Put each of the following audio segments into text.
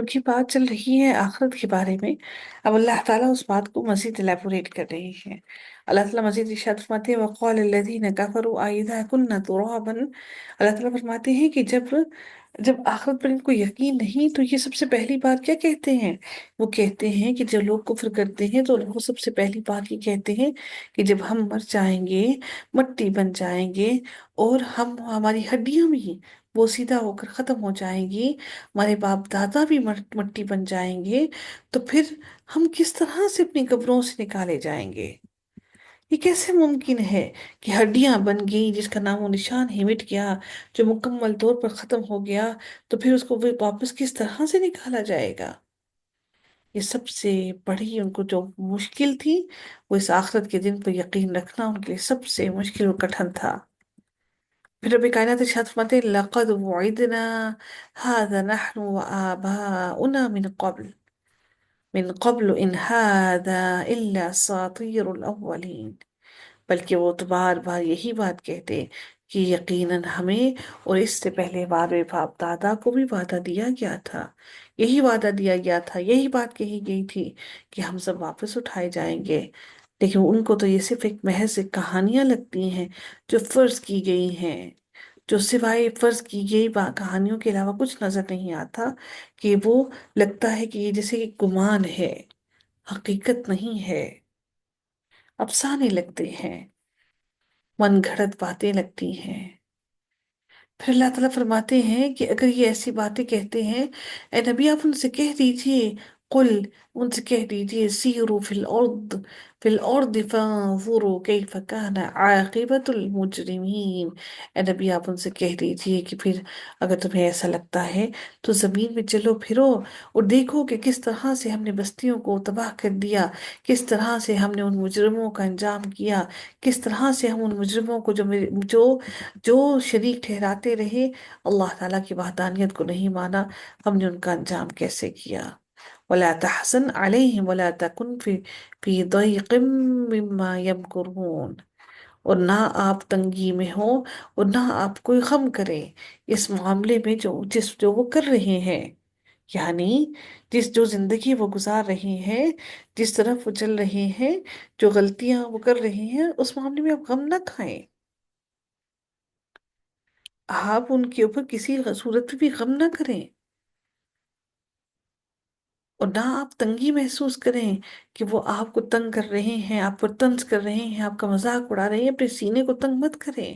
کیونکہ بات چل رہی ہے آخرت کے بارے میں۔ اب اللہ تعالیٰ اس بات کو مزید الیبوریٹ کر رہی ہے۔ اللہ تعالیٰ مزید ارشاد فرماتے ہیں وقال الذین کفروا اذا کنا ترابا۔ اللہ تعالیٰ فرماتے ہیں کہ جب آخرت پر ان کو یقین نہیں تو یہ سب سے پہلی بات کیا کہتے ہیں؟ وہ کہتے ہیں کہ جب لوگ کفر کرتے ہیں تو وہ سب سے پہلی بات یہ کہتے ہیں کہ جب ہم مر جائیں گے، مٹی بن جائیں گے، اور ہماری ہڈیاں بھی وہ سیدھا ہو کر ختم ہو جائیں گی، ہمارے باپ دادا بھی مٹی بن جائیں گے، تو پھر ہم کس طرح سے اپنی قبروں سے نکالے جائیں گے؟ یہ کیسے ممکن ہے کہ ہڈیاں بن گئی جس کا نام و نشان ہی مٹ گیا، جو مکمل طور پر ختم ہو گیا، تو پھر اس کو وہ واپس کس طرح سے نکالا جائے گا؟ یہ سب سے بڑی ان کو جو مشکل تھی، وہ اس آخرت کے دن پر یقین رکھنا ان کے لیے سب سے مشکل و کٹھن تھا۔ پھر رب کائنات ارشاد فرماتے ہیں لَقَدْ وُعِدْنَا هَذَا نَحْنُ وَآبَاؤُنَا من قبل إن هذا إلا أساطير الأولين۔ بلکہ وہ تو بار بار یہی بات کہتے کہ یقیناً ہمیں اور اس سے پہلے ہمارے باپ دادا کو بھی وعدہ دیا گیا تھا، یہی وعدہ دیا گیا تھا، یہی بات کہی گئی تھی کہ ہم سب واپس اٹھائے جائیں گے۔ لیکن ان کو تو یہ صرف ایک محض ایک کہانیاں لگتی ہیں جو فرض کی گئی ہیں، جو سوائے فرض کی گئی کہانیوں کے علاوہ کچھ نظر نہیں آتا، کہ وہ لگتا ہے کہ یہ جیسے کہ گمان ہے، حقیقت نہیں ہے، افسانے لگتے ہیں، من گھڑت باتیں لگتی ہیں۔ پھر اللہ تعالیٰ فرماتے ہیں کہ اگر یہ ایسی باتیں کہتے ہیں، اے نبی آپ ان سے کہہ دیجئے، قل ان سے کہہ دیجئے سیروا فی الارض فانظروا کیف کان عاقبۃ المجرمین۔ اے نبی آپ ان سے کہہ دیجئے کہ پھر اگر تمہیں ایسا لگتا ہے تو زمین میں چلو پھرو اور دیکھو کہ کس طرح سے ہم نے بستیوں کو تباہ کر دیا، کس طرح سے ہم نے ان مجرموں کا انجام کیا، کس طرح سے ہم ان مجرموں کو جو جو شریک ٹھہراتے رہے، اللہ تعالیٰ کی وحدانیت کو نہیں مانا، ہم نے ان کا انجام کیسے کیا۔ وَلَا تَحْزَنْ عَلَيْهِمْ وَلَا تَكُنْ فِي ضَيْقٍ مِّمَّا يَمْكُرُونَ۔ اور نہ آپ تنگی میں ہو اور نہ آپ کوئی غم کریں اس معاملے میں جو وہ کر رہے ہیں، یعنی جو زندگی وہ گزار رہے ہیں، جس طرف وہ چل رہے ہیں، جو غلطیاں وہ کر رہے ہیں، اس معاملے میں آپ غم نہ کھائیں، آپ ان کے اوپر کسی صورت میں بھی غم نہ کریں، اور نہ آپ تنگی محسوس کریں کہ وہ آپ کو تنگ کر رہے ہیں، آپ پر طنز کر رہے ہیں، آپ کا مذاق اڑا رہے ہیں۔ اپنے سینے کو تنگ مت کریں،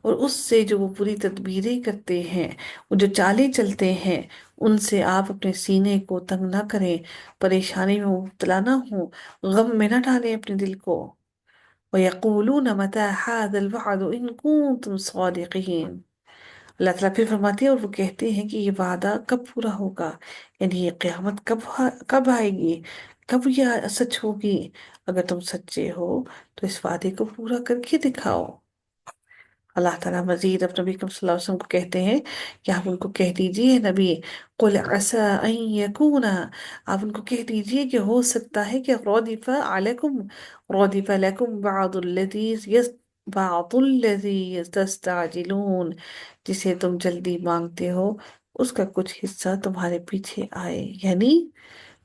اور اس سے جو وہ بری تدبیریں کرتے ہیں، وہ جو چالیں چلتے ہیں، ان سے آپ اپنے سینے کو تنگ نہ کریں، پریشانی میں مبتلا نہ ہوں، غم میں نہ ڈالیں اپنے دل کو۔ وَيَقُولُونَ مَتَى هَذَا الْوَعْدُ إِن كُنتُمْ صَادِقِينَ۔ اللہ تعالیٰ پھر فرماتے ہیں اور وہ کہتے ہیں کہ یہ وعدہ کب پورا ہوگا، یعنی یہ قیامت کب آئے گی، کب یہ سچ ہوگی؟ اگر تم سچے ہو تو اس وعدے کو پورا کر کے دکھاؤ۔ اللہ تعالیٰ مزید اپنے نبی صلی اللہ علیہ وسلم کو کہتے ہیں کہ آپ ان کو کہہ دیجئے نبی قل عسى ان يكون، آپ ان کو کہہ دیجئے کہ ہو سکتا ہے کہ ردف لكم بعض الذي تستعجلون، جسے تم جلدی مانگتے ہو اس کا کچھ حصہ تمہارے پیچھے آئے، یعنی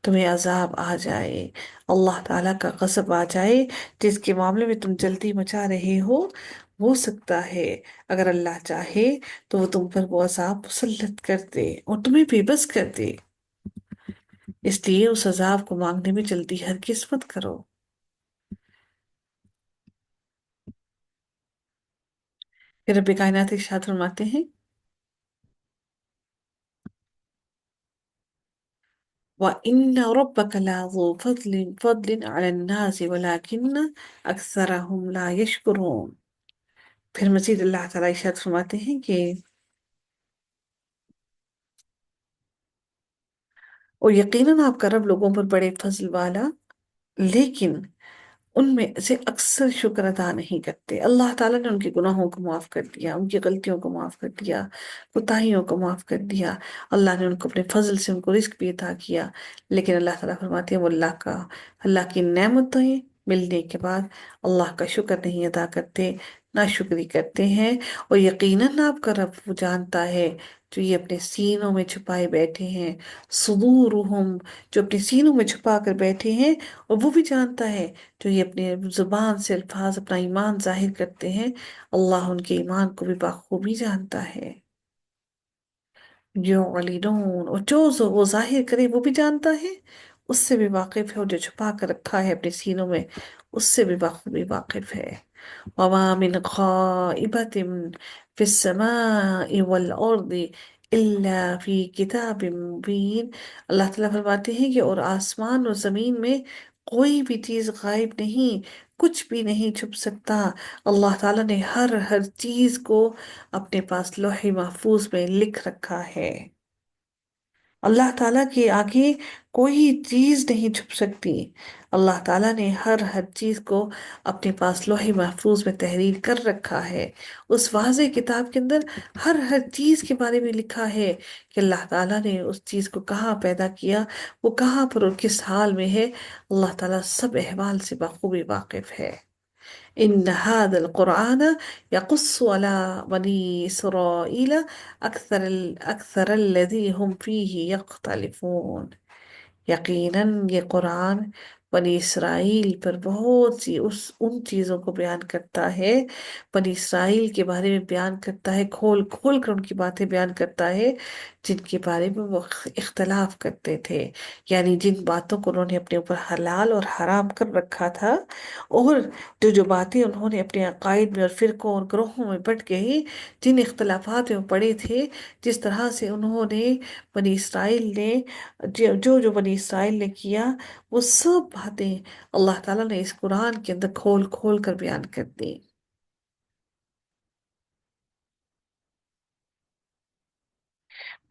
تمہیں عذاب آ جائے، اللہ تعالیٰ کا غضب آ جائے جس کے معاملے میں تم جلدی مچا رہے ہو سکتا ہے اگر اللہ چاہے تو وہ تم پر وہ عذاب مسلط کر دے اور تمہیں بے بس کر دے، اس لیے اس عذاب کو مانگنے میں جلدی ہرگز مت کرو۔ پھر رب کائنات ارشاد فرماتے ہیں وَإِنَّ رَبَّكَ لَذُو فَضْلٍ عَلَى النَّاسِ وَلَكِنَّ أَكْثَرَهُمْ لَا يَشْكُرُونَ۔ پھر مزید اللہ تعالیٰ ارشاد فرماتے ہیں کہ اور یقیناً آپ کا رب لوگوں پر بڑے فضل والا، لیکن ان میں سے اکثر شکر ادا نہیں کرتے۔ اللہ تعالیٰ نے ان کے گناہوں کو معاف کر دیا، ان کی غلطیوں کو معاف کر دیا، کوتاہیوں کو معاف کر دیا، اللہ نے ان کو اپنے فضل سے ان کو رزق بھی عطا کیا، لیکن اللہ تعالیٰ فرماتے ہیں وہ اللہ کی نعمتیں ملنے کے بعد اللہ کا شکر نہیں ادا کرتے، ناشکری کرتے ہیں۔ اور یقیناً آپ کا رب وہ جانتا ہے جو یہ اپنے سینوں میں چھپائے بیٹھے ہیں، صدورہم، جو اپنے سینوں میں چھپا کر بیٹھے ہیں، اور وہ بھی جانتا ہے جو یہ اپنے زبان سے الفاظ اپنا ایمان ظاہر کرتے ہیں، اللہ ان کے ایمان کو بھی بخوبی جانتا ہے۔ یعلنون، اور وہ ظاہر کرے وہ بھی جانتا ہے، اس سے بھی واقف ہے، اور جو چھپا کر رکھا ہے اپنے سینوں میں اس سے بھی بخوبی واقف ہے۔ وما من غائبة في السماء والأرض إلا في كتاب مبين۔ اللہ تعالیٰ فرماتے ہیں کہ اور آسمان اور زمین میں کوئی بھی چیز غائب نہیں، کچھ بھی نہیں چھپ سکتا، اللہ تعالیٰ نے ہر چیز کو اپنے پاس لوح محفوظ میں لکھ رکھا ہے۔ اللہ تعالیٰ کے آگے کوئی چیز نہیں چھپ سکتی، اللہ تعالیٰ نے ہر چیز کو اپنے پاس لوح محفوظ میں تحریر کر رکھا ہے۔ اس واضح کتاب کے اندر ہر چیز کے بارے میں لکھا ہے کہ اللہ تعالیٰ نے اس چیز کو کہاں پیدا کیا، وہ کہاں پر اور کس حال میں ہے، اللہ تعالیٰ سب احوال سے بخوبی واقف ہے۔ إن هذا القرآن يقص على بني إسرائيل أكثر الذي هم فيه يختلفون۔ یقیناً یہ قرآن بنی اسرائیل پر بہت سی ان چیزوں کو بیان کرتا ہے، بنی اسرائیل کے بارے میں بیان کرتا ہے، کھول کھول کر ان کی باتیں بیان کرتا ہے جن کے بارے میں وہ اختلاف کرتے تھے، یعنی جن باتوں کو انہوں نے اپنے اوپر حلال اور حرام کر رکھا تھا، اور جو باتیں انہوں نے اپنے عقائد میں اور فرقوں اور گروہوں میں بٹ گئی، جن اختلافات میں پڑے تھے، جس طرح سے انہوں نے بنی اسرائیل نے جو بنی اسرائیل نے کیا، وہ سب باتیں اللہ تعالیٰ نے اس قرآن کے اندر کھول کھول کر بیان کر دی۔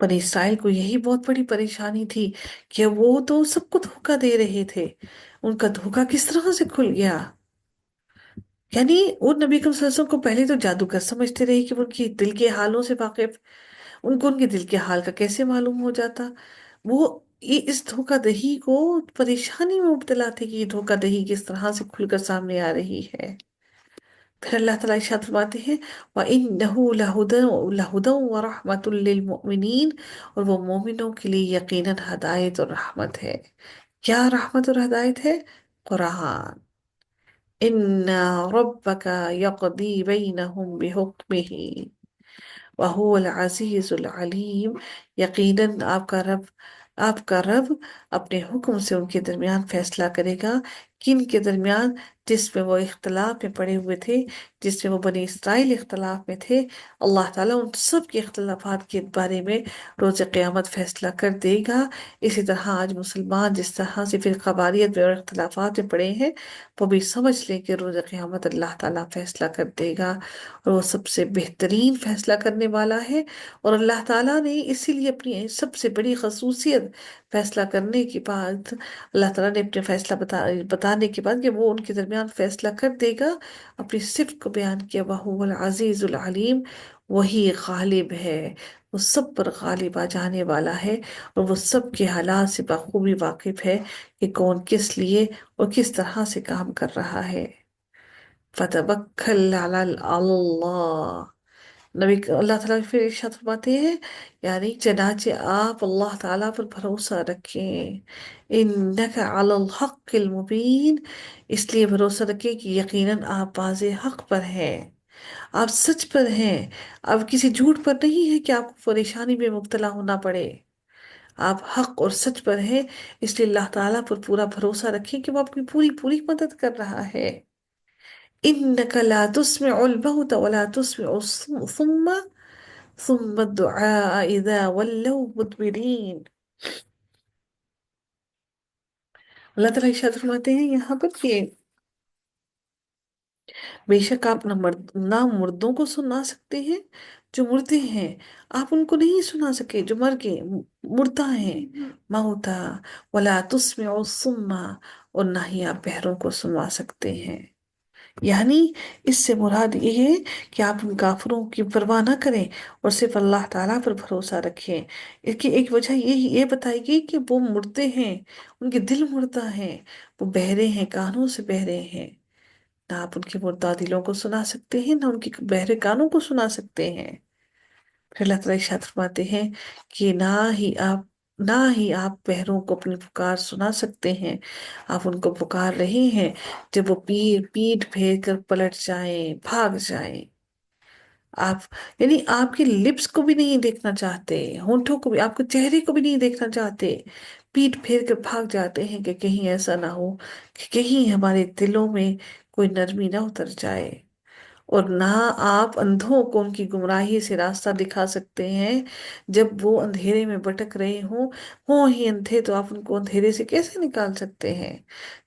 بنی اسرائیل کو یہی بہت بڑی پریشانی تھی کہ وہ تو سب کو دھوکہ دے رہے تھے، ان کا دھوکہ کس طرح سے کھل گیا؟ یعنی وہ نبی کریم صلی اللہ علیہ وسلم کو پہلے تو جادوگر سمجھتے رہے کہ وہ ان کی دل کے حالوں سے واقف، ان کو ان کے دل کے حال کا کیسے معلوم ہو جاتا؟ وہ اس دھوکہ دہی کو پریشانی میں مبتلا تھے کہ یہ دھوکہ دہی کس طرح سے کھل کر سامنے آ رہی ہے۔ پھر اللہ تعالیٰ ارشاد فرماتے ہیں وَإِنَّهُ لَهُدًى وَرَحْمَةٌ لِّلْمُؤْمِنِينَ، اور وہ مومنوں کے لیے یقیناً ہدایت اور رحمت ہے۔ کیا رحمت اور ہدایت ہے؟ قرآن۔ إِنَّ رَبَّكَ يَقْضِي بَيْنَهُمْ بِحُكْمِهِ وَهُوَ الْعَزِيزُ الْعَلِيمُ۔ یقیناً آپ کا رب اپنے حکم سے ان کے درمیان فیصلہ کرے گا، کن کے درمیان؟ جس میں وہ اختلاف میں پڑے ہوئے تھے، جس میں وہ بنی اسرائیل اختلاف میں تھے، اللہ تعالیٰ ان سب کے اختلافات کے بارے میں روز قیامت فیصلہ کر دے گا۔ اسی طرح آج مسلمان جس طرح سے فرقہ واریت میں اور اختلافات میں پڑے ہیں، وہ بھی سمجھ لیں کہ روز قیامت اللہ تعالیٰ فیصلہ کر دے گا، اور وہ سب سے بہترین فیصلہ کرنے والا ہے۔ اور اللہ تعالیٰ نے اسی لیے اپنی سب سے بڑی خصوصیت فیصلہ کرنے کے بعد، اللہ تعالیٰ نے اپنے فیصلہ بتانے کے بعد کہ وہ ان کے درمیان فیصلہ کر دے گا، اپنی صفت کو بیان کیا، وَهُوَ الْعَزِيزُ الْعَلِيمُ، وہی غالب ہے، وہ سب پر غالب آ جانے والا ہے، اور وہ سب کے حالات سے بخوبی واقف ہے کہ کون کس لیے اور کس طرح سے کام کر رہا ہے۔ فَتَوَكَّلْ عَلَى اللَّهِ، اللہ تعالیٰ پھر ارشاد فرماتے ہیں، یعنی چنانچہ آپ اللہ تعالیٰ پر بھروسہ رکھیں، اِنَّكَ عَلَى الْحَقِّ الْمُبِينِ، اس لیے بھروسہ رکھیں کہ یقیناً آپ واضح حق پر ہیں، آپ سچ پر ہیں، آپ کسی جھوٹ پر نہیں ہے کہ آپ کو پریشانی میں مبتلا ہونا پڑے، آپ حق اور سچ پر ہیں، اس لیے اللہ تعالیٰ پر پورا بھروسہ رکھیں کہ وہ آپ کی پوری پوری مدد کر رہا ہے۔ إنك لا تسمع الموت ولا تسمع ثم الدعاء إذا ولوا مدبرين۔ اللہ تعالیٰ ارشاد فرماتے ہیں یہاں پر کہ بے شک آپ نہ مردوں کو سنا سکتے ہیں جو مردے ہیں، آپ ان کو نہیں سنا سکے جو مر گئے، مردہ ہیں، موتا، ولا تسمع الصم، اور نہ ہی آپ بہروں کو سنوا سکتے ہیں۔ یعنی اس سے مراد یہ ہے کہ آپ ان کافروں کی پرواہ نہ کریں اور صرف اللہ تعالیٰ پر بھروسہ رکھیں۔ اس کی ایک وجہ یہ بتائی گئی کہ وہ مردے ہیں، ان کے دل مردہ ہیں، وہ بہرے ہیں، کانوں سے بہرے ہیں، نہ آپ ان کے مردہ دلوں کو سنا سکتے ہیں، نہ ان کے بہرے کانوں کو سنا سکتے ہیں۔ پھر اللہ تعالیٰ ارشاد فرماتے ہیں کہ نہ ہی آپ بہروں کو اپنی پکار سنا سکتے ہیں، آپ ان کو پکار رہے ہیں جب وہ پیٹ پھیر کر پلٹ جائیں، بھاگ جائیں۔ آپ یعنی آپ کے لپس کو بھی نہیں دیکھنا چاہتے، ہونٹوں کو بھی، آپ کے چہرے کو بھی نہیں دیکھنا چاہتے، پیٹ پھیر کر بھاگ جاتے ہیں کہ کہیں ایسا نہ ہو کہ کہیں ہمارے دلوں میں کوئی نرمی نہ اتر جائے۔ اور نہ آپ اندھوں کو ان کی گمراہی سے راستہ دکھا سکتے ہیں جب وہ اندھیرے میں بھٹک رہے ہوں ہی اندھے، تو آپ ان کو اندھیرے سے کیسے نکال سکتے ہیں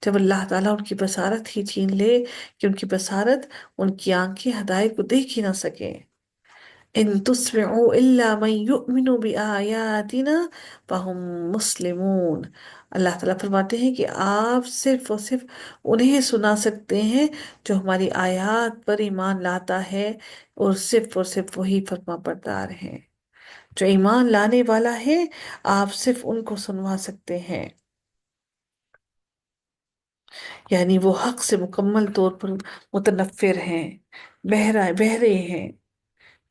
جب اللہ تعالیٰ ان کی بصارت ہی چھین لے کہ ان کی بصارت، ان کی آنکھیں ہدایت کو دیکھ ہی نہ سکیں۔ ان تسمعوا الا من يؤمن بآیاتنا فهم مسلمون۔ اللہ تعالیٰ فرماتے ہیں کہ آپ صرف اور صرف انہیں سنا سکتے ہیں جو ہماری آیات پر ایمان لاتا ہے، اور صرف وہی فرما بردار ہیں۔ جو ایمان لانے والا ہے، آپ صرف ان کو سنوا سکتے ہیں، یعنی وہ حق سے مکمل طور پر متنفر ہیں، بہرے ہیں،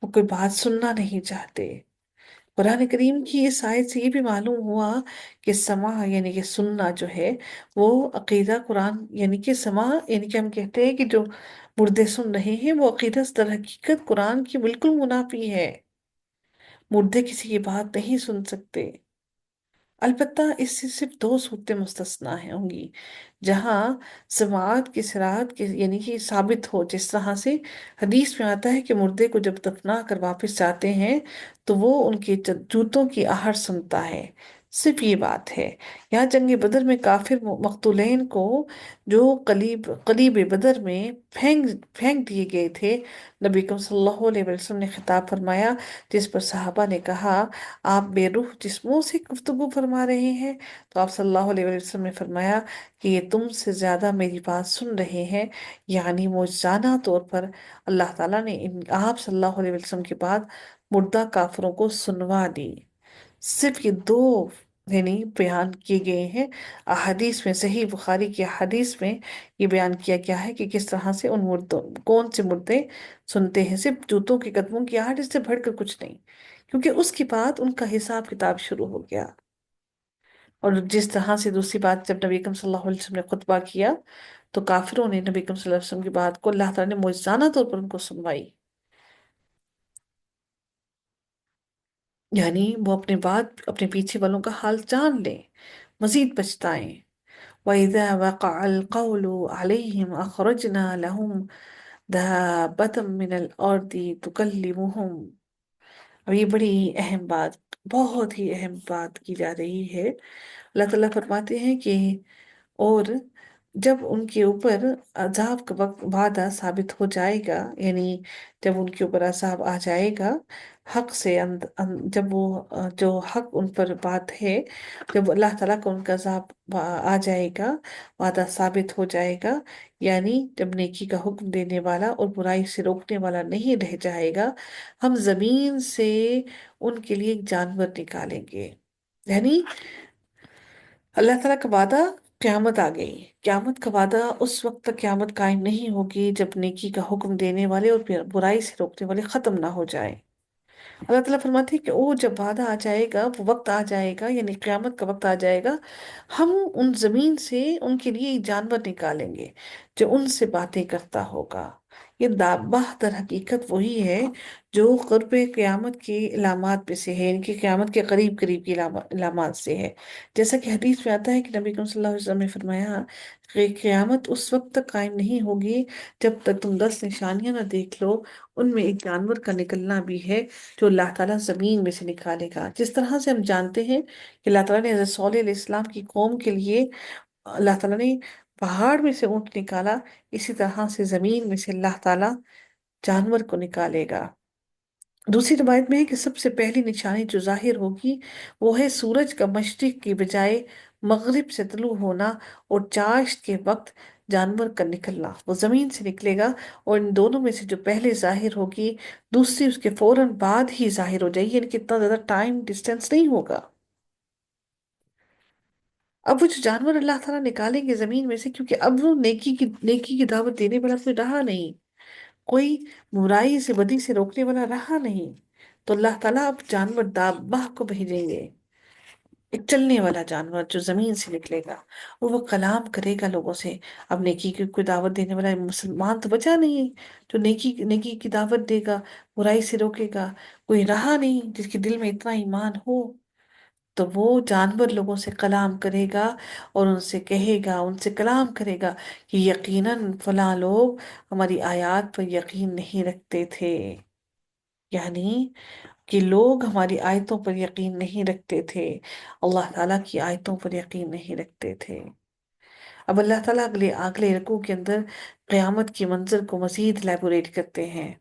وہ کوئی بات سننا نہیں چاہتے۔ قرآن کریم کی اس آیت سے یہ بھی معلوم ہوا کہ سماع یعنی کہ سننا جو ہے وہ عقیدہ قرآن، یعنی کہ سماع یعنی کہ ہم کہتے ہیں کہ جو مردے سن رہے ہیں وہ عقیدہ در حقیقت قرآن کی بالکل منافی ہے۔ مردے کسی کی بات نہیں سن سکتے، البتہ اس سے صرف دو صورتیں مستثنیٰ ہوں گی جہاں سماعت کی صراحت کی یعنی کہ ثابت ہو، جس طرح سے حدیث میں آتا ہے کہ مردے کو جب دفنا کر واپس جاتے ہیں تو وہ ان کے جوتوں کی آہٹ سنتا ہے، صرف یہ بات ہے۔ یہاں جنگ بدر میں کافر مقتولین کو جو قلیب بدر میں پھینک دیے گئے تھے، نبی کریم صلی اللہ علیہ وسلم نے خطاب فرمایا، جس پر صحابہ نے کہا آپ بے روح جسموں سے گفتگو فرما رہے ہیں، تو آپ صلی اللہ علیہ وسلم نے فرمایا کہ یہ تم سے زیادہ میری بات سن رہے ہیں، یعنی موجزانہ طور پر اللہ تعالیٰ نے آپ صلی اللہ علیہ وسلم کے بعد مردہ کافروں کو سنوا دی۔ صرف یہ دو یعنی بیان کیے گئے ہیں احادیث میں، صحیح بخاری کی حدیث میں یہ بیان کیا گیا ہے کہ کس طرح سے ان مردوں، کون سے مردے سنتے ہیں، صرف جوتوں کے قدموں کی آہٹ، اس سے بڑھ کر کچھ نہیں، کیونکہ اس کے بعد ان کا حساب کتاب شروع ہو گیا۔ اور جس طرح سے دوسری بات، جب نبی اکرم صلی اللہ علیہ وسلم نے خطبہ کیا تو کافروں نے نبی اکرم صلی اللہ علیہ وسلم کی بات کو اللہ تعالیٰ نے معجزانہ طور پر ان کو سنوائی، یعنی وہ اپنے بعد اپنے پیچھے والوں کا حال جان لیں، مزید پچھتائیں۔ وَإِذَا وَقَعَ الْقَوْلُ عَلَيْهِمْ أَخْرَجْنَا لَهُمْ دَابَّةً مِّنَ الْأَرْضِ تُكَلِّمُهُمْ۔ اب یہ بڑی اہم بات، بہت ہی اہم بات کی جا رہی ہے۔ اللہ تعالیٰ فرماتے ہیں کہ اور جب ان کے اوپر عذاب کا وقت وعدہ ثابت ہو جائے گا، یعنی جب ان کے اوپر عذاب آ جائے گا حق سے، جب وہ جو حق ان پر بات ہے، جب اللہ تعالیٰ کا ان کا عذاب آ جائے گا، وعدہ ثابت ہو جائے گا، یعنی جب نیکی کا حکم دینے والا اور برائی سے روکنے والا نہیں رہ جائے گا، ہم زمین سے ان کے لیے ایک جانور نکالیں گے۔ یعنی اللہ تعالیٰ کا وعدہ، قیامت آ گئی، قیامت کا وعدہ اس وقت تک قیامت قائم نہیں ہوگی جب نیکی کا حکم دینے والے اور برائی سے روکنے والے ختم نہ ہو جائیں۔ اللہ تعالیٰ فرماتے ہیں کہ وہ جب وعدہ آ جائے گا، وہ وقت آ جائے گا، یعنی قیامت کا وقت آ جائے گا، ہم ان زمین سے ان کے لیے ایک جانور نکالیں گے جو ان سے باتیں کرتا ہوگا۔ یہ دابہ در حقیقت وہی ہے جو قرب قیامت کی علامات میں سے ہے، یعنی کہ قیامت کے قریب قریب کی علامات سے ہے۔ جیسا کہ حدیث میں آتا ہے کہ نبی کریم صلی اللہ علیہ وسلم نے فرمایا کہ قیامت اس وقت تک قائم نہیں ہوگی جب تک تم 10 نشانیاں نہ دیکھ لو، ان میں ایک جانور کا نکلنا بھی ہے جو اللہ تعالیٰ زمین میں سے نکالے گا۔ جس طرح سے ہم جانتے ہیں کہ اللہ تعالیٰ نے حضرت صالح علیہ السلام کی قوم کے لیے اللہ تعالیٰ نے پہاڑ میں سے اونٹ نکالا، اسی طرح سے زمین میں سے اللہ تعالیٰ جانور کو نکالے گا۔ دوسری روایت میں ہے کہ سب سے پہلی نشانی جو ظاہر ہوگی وہ ہے سورج کا مشرق کی بجائے مغرب سے طلوع ہونا، اور چاشت کے وقت جانور کا نکلنا، وہ زمین سے نکلے گا، اور ان دونوں میں سے جو پہلے ظاہر ہوگی دوسری اس کے فوراً بعد ہی ظاہر ہو جائے گی، یعنی کہ اتنا زیادہ ٹائم ڈسٹینس نہیں ہوگا۔ اب وہ جو جانور اللہ تعالیٰ نکالیں گے زمین میں سے، کیونکہ اب وہ نیکی کی دعوت دینے والا کوئی رہا نہیں، کوئی برائی سے بدی سے روکنے والا رہا نہیں، تو اللہ تعالیٰ اب جانور دابہ کو بھیجیں گے، ایک چلنے والا جانور جو زمین سے نکلے گا، اور وہ کلام کرے گا لوگوں سے۔ اب نیکی کی کوئی دعوت دینے والا مسلمان تو بچا نہیں، جو نیکی کی دعوت دے گا، برائی سے روکے گا، کوئی رہا نہیں جس کے دل میں اتنا ایمان ہو، تو وہ جانور لوگوں سے کلام کرے گا، اور ان سے کہے گا، ان سے کلام کرے گا کہ یقیناً فلاں لوگ ہماری آیات پر یقین نہیں رکھتے تھے، یعنی کہ لوگ ہماری آیتوں پر یقین نہیں رکھتے تھے، اللہ تعالیٰ کی آیتوں پر یقین نہیں رکھتے تھے۔ اب اللہ تعالیٰ اگلے اگلے رکوع کے اندر قیامت کی منظر کو مزید لیبوریٹ کرتے ہیں،